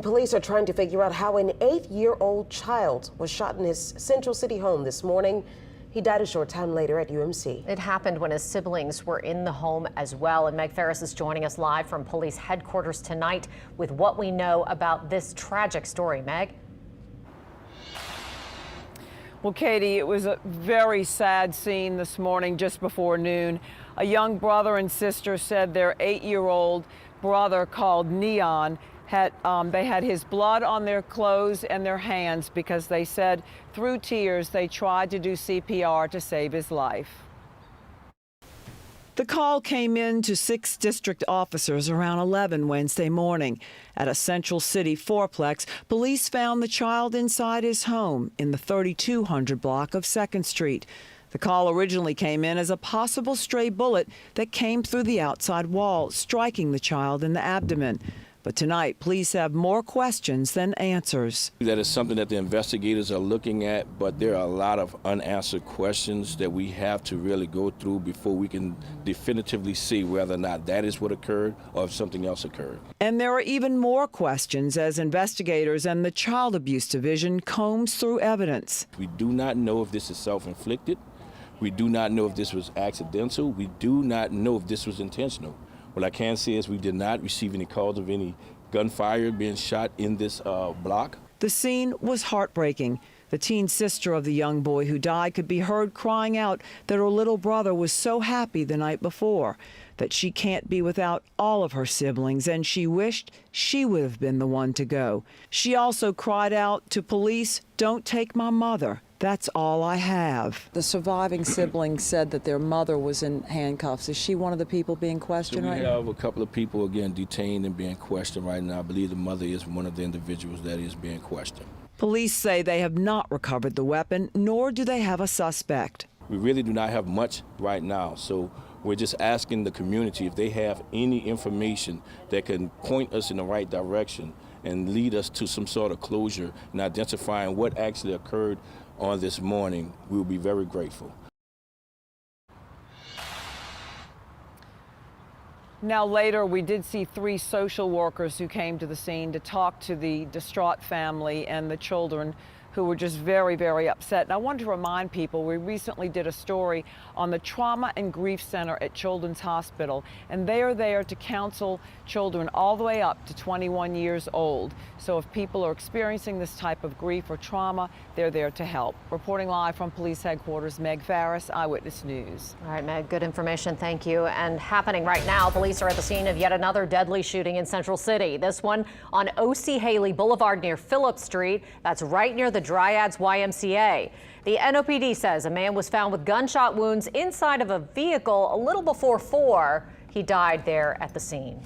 Police are trying to figure out how an 8-year-old child was shot in his Central City home this morning. He died a short time later at UMC. It happened when his siblings were in the home as well. And Meg Ferris is joining us live from police headquarters tonight with what we know about this tragic story. Meg? Well, Katie, it was a very sad scene this morning just before noon. A young brother and sister said their 8-year-old brother, called Neon, they had his blood on their clothes and their hands because they said through tears they tried to do CPR to save his life. The call came in to 6 district officers around 11 Wednesday morning. At a Central City fourplex, police found the child inside his home in the 3200 block of 2nd Street. The call originally came in as a possible stray bullet that came through the outside wall, striking the child in the abdomen. But tonight, police have more questions than answers. That is something that the investigators are looking at, but there are a lot of unanswered questions that we have to really go through before we can definitively see whether or not that is what occurred or if something else occurred. And there are even more questions as investigators and the Child Abuse Division combs through evidence. We do not know if this is self-inflicted. We do not know if this was accidental. We do not know if this was intentional. What I can say is we did not receive any calls of any gunfire being shot in this block. The scene was heartbreaking. The teen sister of the young boy who died could be heard crying out that her little brother was so happy the night before, that she can't be without all of her siblings, and she wished she would have been the one to go. She also cried out to police, "Don't take my mother. That's all I have." The surviving siblings said that their mother was in handcuffs. Is she one of the people being questioned right now? We have a couple of people, again, detained and being questioned right now. I believe the mother is one of the individuals that is being questioned. Police say they have not recovered the weapon, nor do they have a suspect. We really do not have much right now, so we're just asking the community if they have any information that can point us in the right direction and lead us to some sort of closure and identifying what actually occurred on this morning. We will be very grateful. Now later, we did see 3 social workers who came to the scene to talk to the distraught family and the children who were just very, very upset. And I wanted to remind people, we recently did a story on the Trauma and Grief Center at Children's Hospital, and they are there to counsel children all the way up to 21 years old. So if people are experiencing this type of grief or trauma, they're there to help. Reporting live from police headquarters, Meg Ferris, Eyewitness News. All right, Meg, good information. Thank you. And happening right now, police are at the scene of yet another deadly shooting in Central City. This one on O.C. Haley Boulevard near Phillips Street. That's right near the Dryades YMCA. The NOPD says a man was found with gunshot wounds inside of a vehicle a little before 4. He died there at the scene.